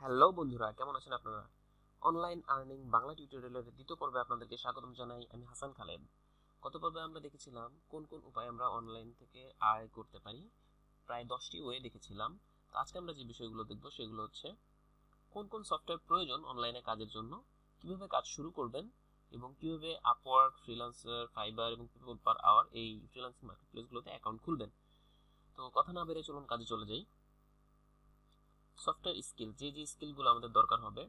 Hello বন্ধুরা, কেমন আছেন আপনারা? অনলাইন আর্নিং বাংলা টিউটোরিয়ালের দ্বিতীয় পর্বে আপনাদেরকে স্বাগতম জানাই। আমি হাসান খালেদ। গত পর্বে আমরা দেখেছিলাম কোন কোন উপায়ে আমরা অনলাইন থেকে আয় করতে পারি। প্রায় 10টি ওয়ে দেখেছিলাম। তো আজকে আমরা যে বিষয়গুলো দেখব সেগুলো হচ্ছে কোন কোন সফটওয়্যার প্রয়োজন অনলাইনে কাজের জন্য, কিভাবে কাজ শুরু করবেন এবং কিভাবে আপওয়ার্ক, ফ্রিল্যান্সার, ফাইবার এবং পিপল পার আওয়ার এই ফ্রিল্যান্সিং মার্কেটপ্লেসগুলোতে অ্যাকাউন্ট খুলবেন। তো কথা না বেরিয়ে চলুন কাজে চলে যাই। সফটওয়্যার স্কিল, যে স্কিলগুলো আমাদের দরকার হবে,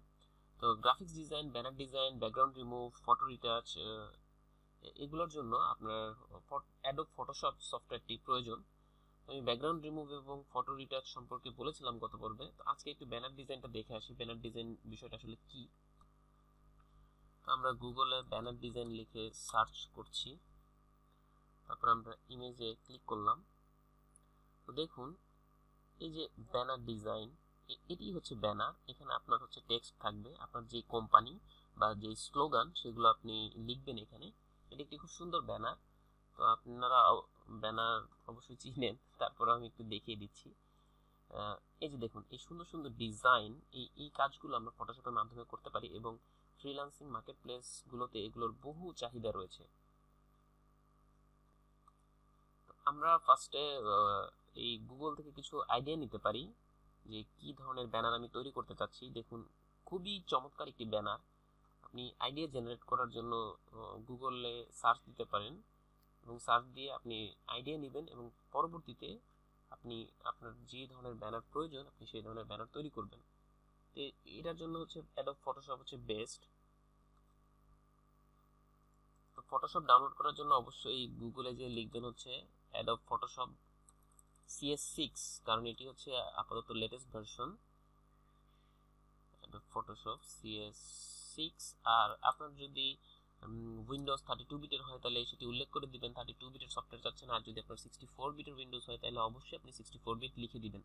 তো graphics design, banner design, background remove, photo retouch, এগুলোর জন্য আপনার অ্যাডোব ফটোশপ সফটওয়্যারটি প্রয়োজন। আমি ব্যাকগ্রাউন্ড রিমুভ এবং ফটো রিটাচ সম্পর্কে বলেছিলাম গত পর্বে। তো আজকে একটু ব্যানার ডিজাইনটা দেখে আসি, ব্যানার ডিজাইন বিষয়টা আসলে কি। তো আমরা গুগলে ব্যানার ডিজাইন লিখে সার্চ করছি, তারপর আমরা ইমেজে ক্লিক করলাম। তো দেখুন, এই যে ব্যানার ডিজাইন, এটি হচ্ছে ব্যানার। এখানে আপনার হচ্ছে টেক্সট থাকবে, আপনার যে কোম্পানি বা যে স্লোগান সেগুলো আপনি লিখবেন এখানে। এটি একটি খুব সুন্দর ব্যানার। তো আপনারা ব্যানার অবশ্যই চিনেন, তারপরে আমি একটু দেখিয়ে দিচ্ছি। এই যে দেখুন, এই সুন্দর সুন্দর ডিজাইন, এই কাজগুলো আমরা ফটোশপের মাধ্যমে করতে পারি এবং ফ্রিল্যান্সিং মার্কেট প্লেস গুলোতে এগুলোর বহু চাহিদা রয়েছে। আমরা ফার্স্টে এই গুগল থেকে কিছু আইডিয়া নিতে পারি যে কি ধরনের ব্যানার আমি তৈরি করতে চাচ্ছি। দেখুন, খুবই চমৎকার একটি ব্যানার। আপনি আইডিয়া জেনারেট করার জন্য গুগলে সার্চ দিতে পারেন এবং সার্চ দিয়ে আপনি আইডিয়া নেবেন এবং পরবর্তীতে আপনি আপনার যে ধরনের ব্যানার প্রয়োজন আপনি সেই ধরনের ব্যানার তৈরি করবেন। তো এটার জন্য হচ্ছে অ্যাডোব ফটোশপ হচ্ছে বেস্ট। তো ফটোশপ ডাউনলোড করার জন্য অবশ্যই গুগলে যে লিখবেন হচ্ছে অ্যাডোব ফটোশপ CS6, কারণ এটি হচ্ছে আপাতত লেটেস্ট ভার্সন। Photoshop CS6। আর আপনার যদি উইন্ডোজ 32 বিটের হয় তাহলে সেটি উল্লেখ করে দিবেন 32 বিটের সফটওয়্যার চাচ্ছেন। আর যদি আপনার 64 বিটের উইন্ডোজ হয় তাহলে অবশ্যই আপনি 64 বিট লিখে দিবেন।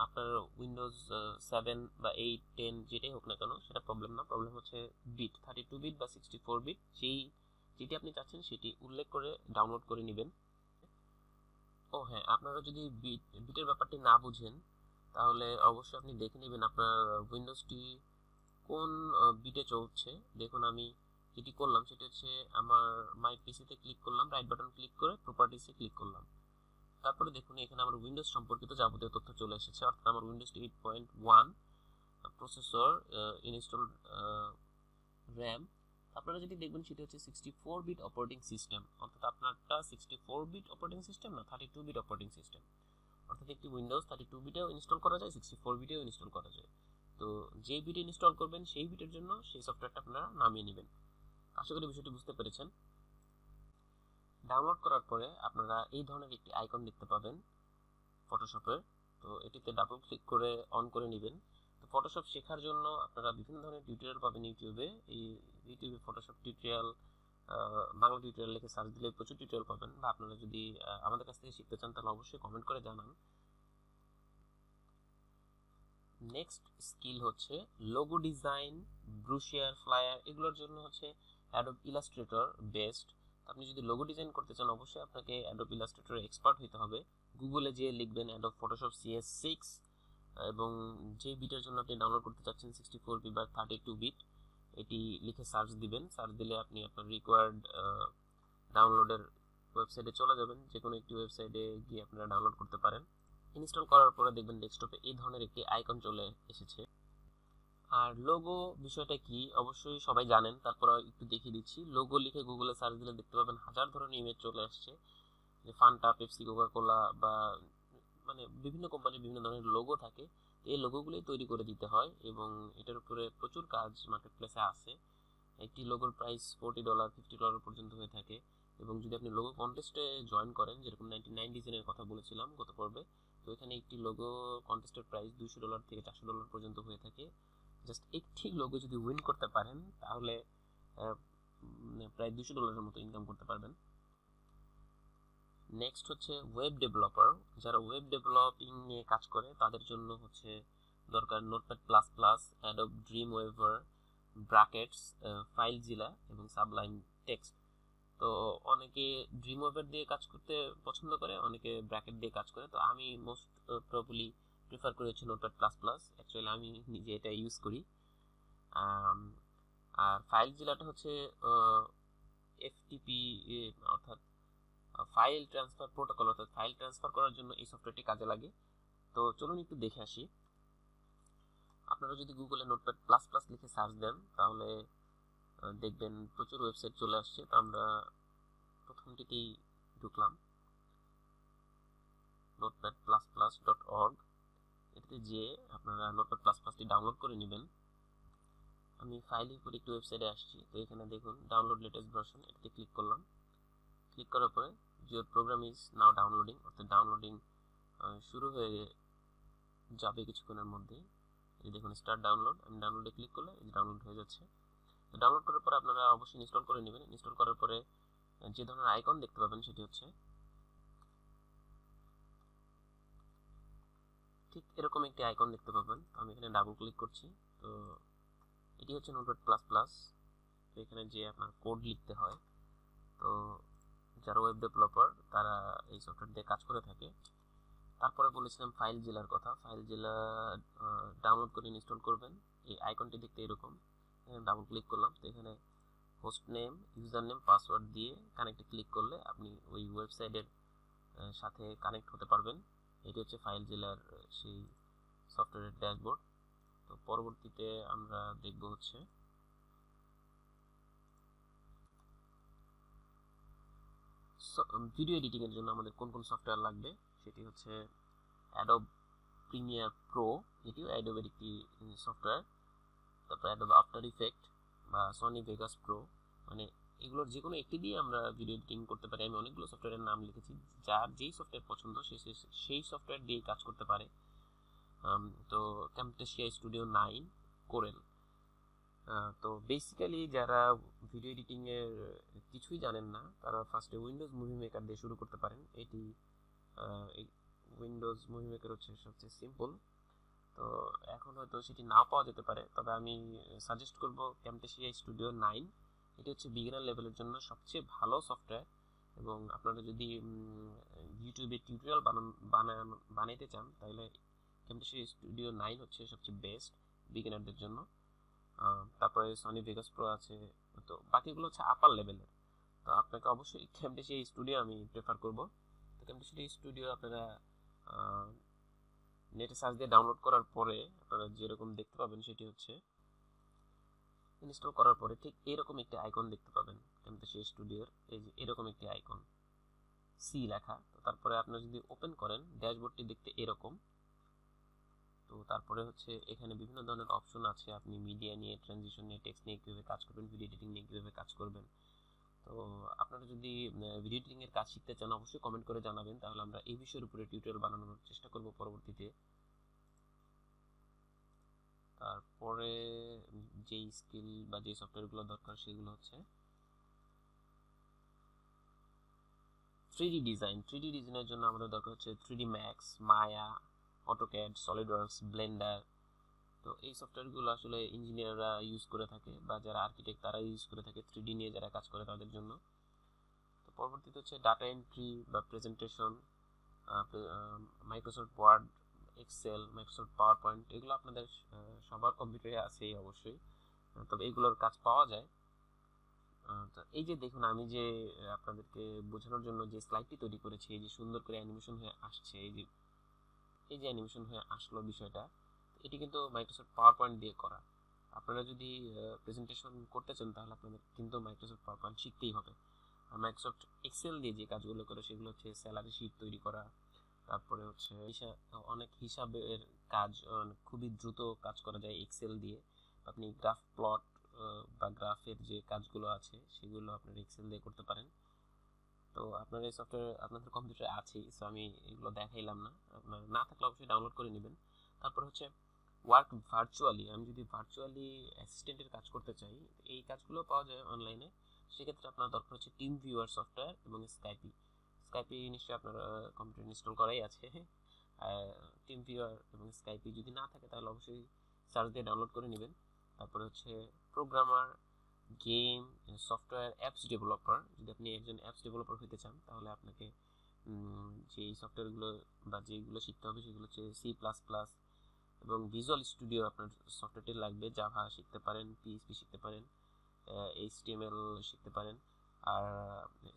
আপনার উইন্ডোজ 7 বা 8, 10 যেটাই হোক না কেন সেটা প্রবলেম না, প্রবলেম হচ্ছে বিট 32 বিট বা 64 বিট, যেটি আপনি চাচ্ছেন সেটি উল্লেখ করে ডাউনলোড করে নেবেন। ও হ্যাঁ, আপনারা যদি বিটের ব্যাপারটি না বুঝেন তাহলে অবশ্যই আপনি দেখে নেবেন আপনার উইন্ডোজটি কোন বিটে চলছে। দেখুন, আমি যেটি করলাম সেটি হচ্ছে আমার মাই পিসিতে ক্লিক করলাম, রাইট বাটন ক্লিক করে প্রপার্টিসে ক্লিক করলাম। তারপরে দেখুন, এখানে আমার উইন্ডোজ সম্পর্কিত যাবতীয় তথ্য চলে এসেছে, অর্থাৎ আমার উইন্ডোজ 8.1 প্রসেসর, ইনস্টল র্যাম। আপনারা যেটি দেখবেন সেটি হচ্ছে 64 বিট অপারেটিং সিস্টেম, অর্থাৎ আপনারটা 64 বিট অপারেটিং সিস্টেম না 32 বিট অপারেটিং সিস্টেম। অর্থাৎ একটি উইন্ডোজ 32 বিটেও ইনস্টল করা যায়, 64 বিটেও ইনস্টল করা যায়। তো যে বিটে ইনস্টল করবেন সেই বিটের জন্য সেই সফটওয়্যারটা আপনারা নামিয়ে নেবেন। আশা করি বিষয়টি বুঝতে পেরেছেন। ডাউনলোড করার পরে আপনারা এই ধরনের একটি আইকন দেখতে পাবেন ফটোশপের। তো এটিতে ডাবল ক্লিক করে অন করে নেবেন। তো ফটোশপ শেখার জন্য আপনারা বিভিন্ন ধরনের টিউটোরিয়াল পাবেন ইউটিউবে। এই ইউটিউবে ফটোশপ টিউটোরিয়াল, বাংলা টিউটোরিয়াল লিখে সার্চ দিলে প্রচুর টিউটোরিয়াল পাবেন। বা আপনারা যদি আমাদের কাছ থেকে শিখতে চান তাহলে অবশ্যই কমেন্ট করে জানান। নেক্সট স্কিল হচ্ছে লোগো ডিজাইন, ব্রুশিয়ার, ফ্লায়ার, এগুলোর জন্য হচ্ছে অ্যাডোব ইলাস্ট্রেটর বেস্ট। আপনি যদি লোগো ডিজাইন করতে চান অবশ্যই আপনাকে অ্যাডোব ইলাস্ট্রেটরে এক্সপার্ট হতে হবে। গুগলে যে লিখবেন অ্যাডোব ফটোশপ CS6 এবং যে বিটের জন্য আপনি ডাউনলোড করতে চাচ্ছেন 64 বিট বা 32 বিট, এটি লিখে সার্চ দিবেন। সার্চ দিলে আপনি আপনার রিকোয়ার্ড ডাউনলোডের ওয়েবসাইটে চলে যাবেন। যে কোনো একটি ওয়েবসাইটে গিয়ে আপনারা ডাউনলোড করতে পারেন। ইনস্টল করার পরে দেখবেন ডেস্কটপে এই ধরনের একটি আইকন চলে এসেছে। আর লোগো বিষয়টা কি অবশ্যই সবাই জানেন, তারপর একটু দেখিয়ে দিচ্ছি। লোগো লিখে গুগলে সার্চ দিলে দেখতে পাবেন হাজার ধরনের ইমেজ চলে আসছে, যে ফান্টা, পেপসি, কোকা কোলা বা মানে বিভিন্ন কোম্পানির বিভিন্ন ধরনের লোগো থাকে। এই লোগোগুলোই তৈরি করে দিতে হয় এবং এটার উপরে প্রচুর কাজ মার্কেট প্লেসে আছে। একটি লোগোর প্রাইস $40, $50 পর্যন্ত হয়ে থাকে। এবং যদি আপনি লোগো কন্টেস্টে জয়েন করেন, যেরকম 99 ডিজাইনের কথা বলেছিলাম গত পর্বে, তো এখানে একটি লোগো কন্টেস্টের প্রাইস $200 থেকে $400 পর্যন্ত হয়ে থাকে। জাস্ট একটি লোগো যদি উইন করতে পারেন তাহলে প্রায় $200 মতো ইনকাম করতে পারবেন। নেক্সট হচ্ছে ওয়েব ডেভেলপার। যারা ওয়েব ডেভেলপিং নিয়ে কাজ করে তাদের জন্য হচ্ছে দরকার notepad plus plus, Adobe Dreamweaver, brackets, FileZilla এবং সাবলাইম টেক্সট। তো অনেকে ড্রিম ওয়েভার দিয়ে কাজ করতে পছন্দ করে, অনেকে ব্র্যাকেট দিয়ে কাজ করে। তো আমি মোস্ট প্রবলি প্রেফার করি হচ্ছে নোটপ্যাড প্লাস প্লাস। অ্যাকচুয়ালি আমি নিজে এটা ইউজ করি। আর ফাইল জেলাটা হচ্ছে এফটিপি, অর্থাৎ ফাইল ট্রান্সফার প্রোটোকল, অর্থাৎ ফাইল ট্রান্সফার করার জন্য এই সফটওয়্যারটি কাজে লাগে। তো চলুন একটু দেখে আসি। আপনারা যদি গুগলে নোটপ্যাড প্লাস প্লাস লিখে সার্চ দেন তাহলে দেখবেন প্রচুর ওয়েবসাইট চলে আসছে। তো আমরা প্রথমটিতেই ঢুকলাম, notepad++.org। এটাতে যে আপনারা নোটপ্যাড প্লাস প্লাসটি ডাউনলোড করে নেবেন। আমি ফাইলের উপর একটু ওয়েবসাইটে আসছি। তো এখানে দেখুন ডাউনলোড লেটেস্ট ভার্সন, এটাতে ক্লিক করলাম। ক্লিক করার পরে your program is now downloading, অর্থাৎ ডাউনলোডিং শুরু হয়ে যাবে কিছুক্ষণের মধ্যে। এই দেখুন স্টার্ট ডাউনলোড, আমি ডাউনলোডে ক্লিক করলে এই ডাউনলোড হয়ে যাচ্ছে। তো ডাউনলোড করার পরে আপনারা অবশ্যই ইনস্টল করে নেবেন। ইনস্টল করার পরে যে ধরনের আইকন দেখতে পাবেন সেটি হচ্ছে ঠিক এরকম একটি আইকন দেখতে পাবেন। আমি এখানে ডাবল ক্লিক করছি। তো এটি হচ্ছে নোটপ্যাড প্লাস প্লাস। তো এখানে যে আপনার কোড লিখতে হয়, তো যারা ওয়েব ডেভেলপার তারা এই সফটওয়্যার দিয়ে কাজ করে থাকে। তারপরে বলেছিলাম ফাইল জেলার কথা। ফাইল জেলা ডাউনলোড করে ইনস্টল করবেন। এই আইকনটি দেখতে এরকম। এখানে ডাবল ক্লিক করলাম। তো এখানে host name, user name, password দিয়ে কানেক্টে ক্লিক করলে আপনি ওই ওয়েবসাইটের সাথে কানেক্ট হতে পারবেন। এটি হচ্ছে ফাইল জেলার সেই সফটওয়্যারের ড্যাশবোর্ড। তো পরবর্তীতে আমরা দেখব হচ্ছে ভিডিও এডিটিং এর জন্য আমাদের কোন কোন সফটওয়্যার লাগবে। সেটি হচ্ছে অ্যাডোব প্রিমিয়ার প্রো, এটিও অ্যাডোবের একটি সফটওয়্যার। তারপর অ্যাডোব আফটার ইফেক্ট বা সনি ভেগাস প্রো, মানে এগুলোর যে কোনো একটি দিয়ে আমরা ভিডিও এডিটিং করতে পারি। আমি অনেকগুলো সফটওয়্যারের নাম লিখেছি, যার যেই সফটওয়্যার পছন্দ সেই সফটওয়্যার দিয়ে কাজ করতে পারে। তো ক্যামটেসিয়া স্টুডিও 9, কোরেল। তো বেসিক্যালি যারা ভিডিও এডিটিং এর কিছুই জানেন না তারা ফার্স্টে উইন্ডোজ মুভি মেকার দিয়ে শুরু করতে পারেন। এটি উইন্ডোজ মুভি মেকার হচ্ছে সবচেয়ে সিম্পল। তো এখন হয়তো সেটি না পাওয়া যেতে পারে, তবে আমি সাজেস্ট করব ক্যামটেসিয়া স্টুডিও 9। এটি হচ্ছে বিগিনার লেভেলের জন্য সবচেয়ে ভালো সফটওয়্যার। এবং আপনারা যদি ইউটিউবে টিউটোরিয়াল বানাইতে চান তাহলে ক্যামটেসিয়া স্টুডিও 9 হচ্ছে সবচেয়ে বেস্ট বিগিনারদের জন্য। তারপরে সনি ভেগাস প্রো আছে। তো বাকিগুলো হচ্ছে আপার লেভেলের। তো আপনাকে অবশ্যই ক্যামটেসিয়া স্টুডিও আমি প্রেফার করব। তো ক্যামটেসিয়া স্টুডিও আপনারা নেটে সার্চ দিয়ে ডাউনলোড করার পরে আপনারা যেরকম দেখতে পাবেন সেটি হচ্ছে ইনস্টল করার পরে ঠিক এরকম একটি আইকন দেখতে পাবেন ক্যামটেসিয়া স্টুডিওর। এই যে এরকম একটি আইকন সি লেখা। তো তারপরে আপনারা যদি ওপেন করেন ড্যাশবোর্ডটি দেখতে এরকম। তো তারপরে হচ্ছে এখানে বিভিন্ন ধরনের অপশন আছে। আপনি মিডিয়া নিয়ে, ট্রানজিশন নিয়ে, টেক্সট নিয়ে কীভাবে কাজ করবেন, ভিডিও এডিটিং নিয়ে কীভাবে কাজ করবেন। তো আপনারা যদি ভিডিও এডিটিং এর কাজ শিখতে চান অবশ্যই কমেন্ট করে জানাবেন, তাহলে আমরা এই বিষয়ের উপরে টিউটোরিয়াল বানানোর চেষ্টা করব পরবর্তীতে। তারপরে যেই স্কিল বা যেই সফটওয়্যারগুলো দরকার সেগুলো হচ্ছে 3D ডিজাইন। 3D ডিজাইনের জন্য আমাদের দরকার হচ্ছে 3D ম্যাক্স, মায়া, অটোক্যাড, সলিডওয়ার্কস, ব্লেন্ডার। তো এই সফটওয়্যারগুলো আসলে ইঞ্জিনিয়াররা ইউজ করে থাকে বা যারা আর্কিটেক্ট তারা ইউজ করে থাকে 3D নিয়ে যারা কাজ করে তাদের জন্য। তো পরবর্তীতে হচ্ছে ডাটা এন্ট্রি বা presentation, Microsoft Word, Excel, Microsoft PowerPoint, এগুলো আপনাদের সবার কম্পিউটারে আছেই অবশ্যই। তবে এগুলোর কাজ পাওয়া যায়। তো এই যে দেখুন আমি যে আপনাদেরকে বোঝানোর জন্য যে স্লাইডটি তৈরি করেছি, এই যে সুন্দর করে অ্যানিমেশন হয়ে আসছে, এই যে অ্যানিমেশন হয়ে আসলো বিষয়টা, এটি কিন্তু মাইক্রোসফট পাওয়ার পয়েন্ট দিয়ে করা। আপনারা যদি প্রেজেন্টেশন করতে চান তাহলে আপনাদের কিন্তু মাইক্রোসফট পাওয়ার পয়েন্ট শিখতেই হবে। আর মাইক্রোসফট এক্সেল দিয়ে যে কাজগুলো করে সেগুলো হচ্ছে স্যালারি শিট তৈরি করা, তারপরে হচ্ছে অনেক হিসাবের কাজ, খুবই দ্রুত কাজ করা যায় এক্সেল দিয়ে। আপনি গ্রাফ প্লট বা গ্রাফের যে কাজগুলো আছে সেগুলো আপনার এক্সেল দিয়ে করতে পারেন। তো আপনার এই সফটওয়্যার আপনাদের কম্পিউটারে আছেই, সো আমি এগুলো দেখাইলাম না। আপনার না থাকলে অবশ্যই ডাউনলোড করে নেবেন। তারপর হচ্ছে ওয়ার্ক ভার্চুয়ালি। আমি যদি ভার্চুয়ালি অ্যাসিস্ট্যান্টের কাজ করতে চাই, এই কাজগুলো পাওয়া যায় অনলাইনে। সেক্ষেত্রে আপনার দরকার হচ্ছে টিম ভিউয়ার সফটওয়্যার এবং স্কাইপি। স্কাইপি নিশ্চয়ই আপনার কম্পিউটার ইনস্টল করাই আছে। টিম ভিউয়ার এবং স্কাইপি যদি না থাকে তাহলে অবশ্যই সার্চ দিয়ে ডাউনলোড করে নেবেন। তারপরে হচ্ছে programmer, game, software, apps developer. যদি আপনি একজন অ্যাপস ডেভেলপার হতে চান তাহলে আপনাকে যে সফটওয়্যারগুলো বা যেগুলো শিখতে হবে সেগুলো হচ্ছে C++ এবং ভিজুয়াল স্টুডিও আপনার সফটওয়্যারটি লাগবে। জাভা শিখতে পারেন, পিএইচপি শিখতে পারেন, HTML শিখতে পারেন। আর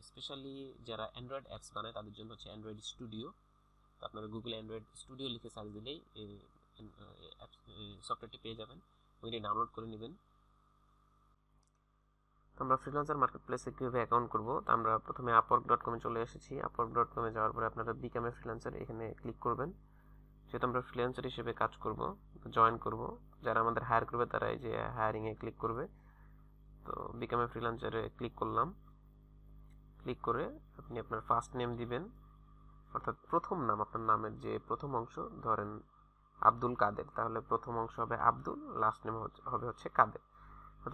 স্পেশালি যারা অ্যান্ড্রয়েড অ্যাপস বানায় তাদের জন্য হচ্ছে অ্যান্ড্রয়েড স্টুডিও। তো আপনারা গুগলে অ্যান্ড্রয়েড স্টুডিও লিখে সার্চ দিলেই সফটওয়্যারটি পেয়ে যাবেন, ওইটি ডাউনলোড করে নেবেন। আমরা ফ্রিল্যান্সার মার্কেটপ্লেসে কীভাবে অ্যাকাউন্ট করব, তো আমরা প্রথমে upwork.com চলে এসেছি। upwork.com যাওয়ার পরে আপনারা বিকাম এ ফ্রিল্যান্সার এখানে ক্লিক করবেন। যেহেতু আমরা ফ্রিল্যান্সার হিসেবে কাজ করব, জয়েন করব, যারা আমাদের হায়ার করবে তারা এই যে হায়ারিংয়ে ক্লিক করবে। তো বিকাম এ ফ্রিল্যান্সারে ক্লিক করলাম। ক্লিক করে আপনি আপনার ফার্স্ট নেম দিবেন, অর্থাৎ প্রথম নাম, আপনার নামের যে প্রথম অংশ, ধরেন আব্দুল কাদের, তাহলে প্রথম অংশ হবে আব্দুল, লাস্ট নেম হবে হচ্ছে কাদের।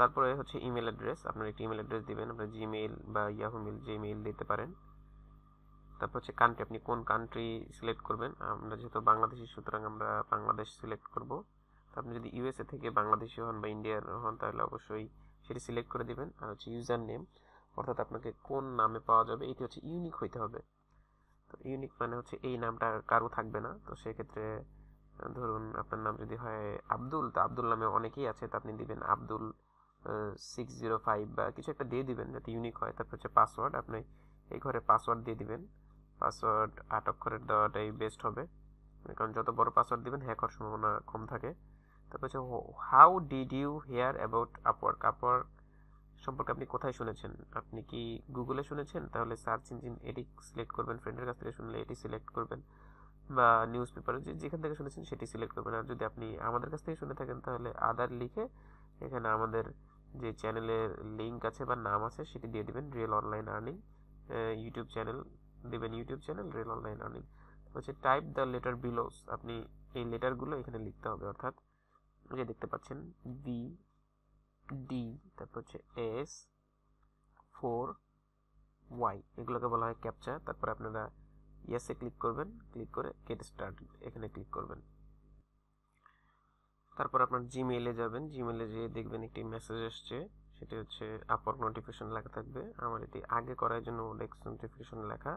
তারপরে হচ্ছে ইমেল অ্যাড্রেস, আপনার একটি ইমেল অ্যাড্রেস দিবেন, আপনার জিমেইল বা ইয়াহু মেল যে মেইল দিতে পারেন। তারপর হচ্ছে কান্ট্রি, আপনি কোন কান্ট্রি সিলেক্ট করবেন। আমরা যেহেতু বাংলাদেশি সুতরাং আমরা বাংলাদেশ সিলেক্ট করব। তো আপনি যদি ইউএসএ থেকে বাংলাদেশি হন বা ইন্ডিয়ার হন তাহলে অবশ্যই সেটি সিলেক্ট করে দিবেন। আর হচ্ছে ইউজার নেম, অর্থাৎ আপনাকে কোন নামে পাওয়া যাবে এটি হচ্ছে ইউনিক হইতে হবে। তো ইউনিক মানে হচ্ছে এই নামটা কারো থাকবে না। তো সেক্ষেত্রে ধরুন আপনার নাম যদি হয় আব্দুল, তো আব্দুল নামে অনেকেই আছে, তো আপনি দিবেন আব্দুল 605 বা কিছু একটা দিয়ে দিবেন যাতে ইউনিক হয়। তারপর হচ্ছে পাসওয়ার্ড, আপনি এই ঘরে পাসওয়ার্ড দিয়ে দিবেন। পাসওয়ার্ড 8 অক্ষরের দেওয়াটাই বেস্ট হবে, কারণ যত বড় পাসওয়ার্ড দিবেন হ্যাক হওয়ার সম্ভাবনা কম থাকে। তারপর হচ্ছে how did you hear about Upwork, Upwork সম্পর্কে আপনি কোথায় শুনেছেন। আপনি কি গুগলে শুনেছেন, তাহলে সার্চ ইঞ্জিন এটি সিলেক্ট করবেন। ফ্রেন্ডের কাছ থেকে শুনলে এটি সিলেক্ট করবেন, বা নিউজ পেপারে যেখান থেকে শুনেছেন সেটি সিলেক্ট করবেন। আর যদি আপনি আমাদের কাছ থেকে শুনে থাকেন তাহলে আদার লিখে এখানে আমাদের যে চ্যানেলের লিঙ্ক আছে বা নাম আছে সেটি দিয়ে দিবেন। Real online earning YouTube channel দিবেন, YouTube channel real online earning. হচ্ছে টাইপ দ্য লেটার বিলোস, আপনি এই লেটারগুলো এখানে লিখতে হবে, অর্থাৎ যে দেখতে পাচ্ছেন বি, ডি, তারপর হচ্ছে এস, 4, ওয়াই, এগুলোকে বলা হয় ক্যাপচা। তারপর আপনারা ইয়েসে ক্লিক করবেন, ক্লিক করে গেট স্টার্টেড এখানে ক্লিক করবেন। তারপর আপনার জিমেইলে যাবেন, জিমেইলে যেয়ে দেখবেন একটি মেসেজ আসছে, সেটি হচ্ছে আপওয়ার্ক নোটিফিকেশন লেখা থাকবে। আমার এটি আগে করার জন্য ওডেক্স নোটিফিকেশন লেখা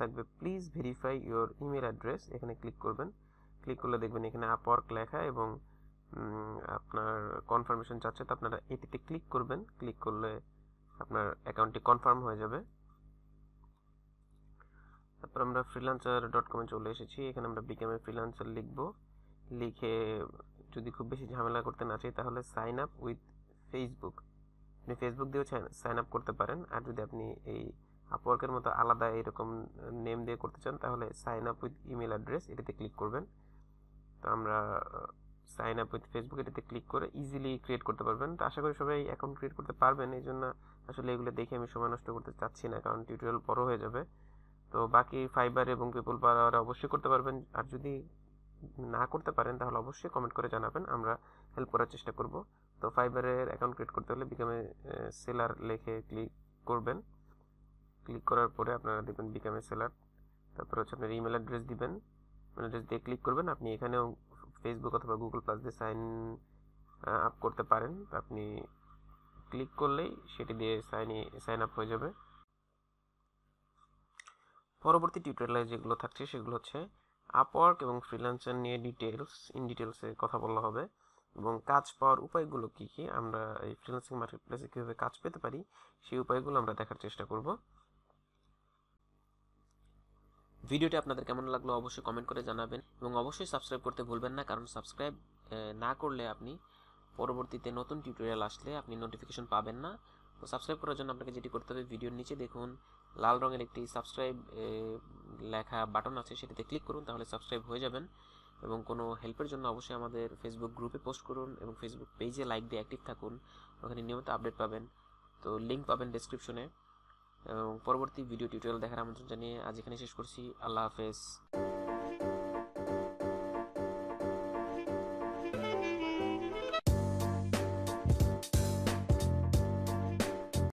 থাকবে please verify your email address, এখানে ক্লিক করবেন। ক্লিক করলে দেখবেন এখানে আপওয়ার্ক লেখা এবং আপনার কনফার্মেশন চাচ্ছে, তো আপনারা এটিতে ক্লিক করবেন। ক্লিক করলে আপনার অ্যাকাউন্টটি কনফার্ম হয়ে যাবে। তারপর আমরা freelancer.com চলে এসেছি। এখানে আমরা বিকাম এ ফ্রিল্যান্সার লিখব। লিখে যদি খুব বেশি ঝামেলা করতে না চাই তাহলে সাইন আপ উইথ ফেসবুক, আপনি ফেসবুক দিয়েও সাইন আপ করতে পারেন। আর যদি আপনি এই আপওয়ার্কের মতো আলাদা এরকম নেম দিয়ে করতে চান তাহলে sign up with email address এটিতে ক্লিক করবেন। তো আমরা সাইন আপ উইথ ফেসবুক এটিতে ক্লিক করে ইজিলি ক্রিয়েট করতে পারবেন। তো আশা করি সবাই অ্যাকাউন্ট ক্রিয়েট করতে পারবেন, এই জন্য আসলে এগুলো দেখে আমি সময় নষ্ট করতে চাচ্ছি না, কারণ টিউটোরিয়াল বড় হয়ে যাবে। তো বাকি ফাইবার এবং পিপল পাওয়ার অবশ্যই করতে পারবেন। আর যদি না করতে পারেন তাহলে অবশ্যই কমেন্ট করে জানাবেন, আমরা হেল্প করার চেষ্টা করব। তো ফাইবারের অ্যাকাউন্ট ক্রিয়েট করতে হলে বিকামে সেলার লিখে ক্লিক করবেন। ক্লিক করার পরে আপনারা দেখবেন বিকামে সেলার, তারপর হচ্ছে আপনার ইমেল অ্যাড্রেস দিবেন, ইমেল অ্যাড্রেস দিয়ে ক্লিক করবেন। আপনি এখানেও ফেসবুক অথবা গুগল প্লাস দিয়ে আপ করতে পারেন। তো আপনি ক্লিক করলেই সেটি দিয়ে সাইন আপ হয়ে যাবে। পরবর্তী টিউটোরিয়ালে যেগুলো থাকছে সেগুলো হচ্ছে আপওয়ার্ক এবং ফ্রিল্যান্সার নিয়ে ডিটেলসে কথা বলা হবে, এবং কাজ পাওয়ার উপায়গুলো কি কি, আমরা এই ফ্রিল্যান্সিং মার্কেটপ্লেসে কীভাবে কাজ পেতে পারি সেই উপায়গুলো আমরা দেখার চেষ্টা করব। ভিডিওটি আপনাদের কেমন লাগলো অবশ্যই কমেন্ট করে জানাবেন, এবং অবশ্যই সাবস্ক্রাইব করতে ভুলবেন না, কারণ সাবস্ক্রাইব না করলে আপনি পরবর্তীতে নতুন টিউটোরিয়াল আসলে আপনি নোটিফিকেশন পাবেন না। তো সাবস্ক্রাইব করার জন্য আপনাকে যেটি করতে হবে, ভিডিওর নিচে দেখুন লাল রঙের একটি সাবস্ক্রাইব লেখা বাটন আছে, সেটিতে ক্লিক করুন, তাহলে সাবস্ক্রাইব হয়ে যাবেন। এবং কোনো হেল্পের জন্য অবশ্যই আমাদের ফেসবুক গ্রুপে পোস্ট করুন এবং ফেসবুক পেজে লাইক দিয়ে অ্যাক্টিভ থাকুন, ওখানে নিয়মিত আপডেট পাবেন। তো লিঙ্ক পাবেন ডেসক্রিপশনে। এবং পরবর্তী ভিডিও টিউটোরিয়াল দেখার আমন্ত্রণ জানিয়ে আজ এখানে শেষ করছি। আল্লাহ হাফেজ।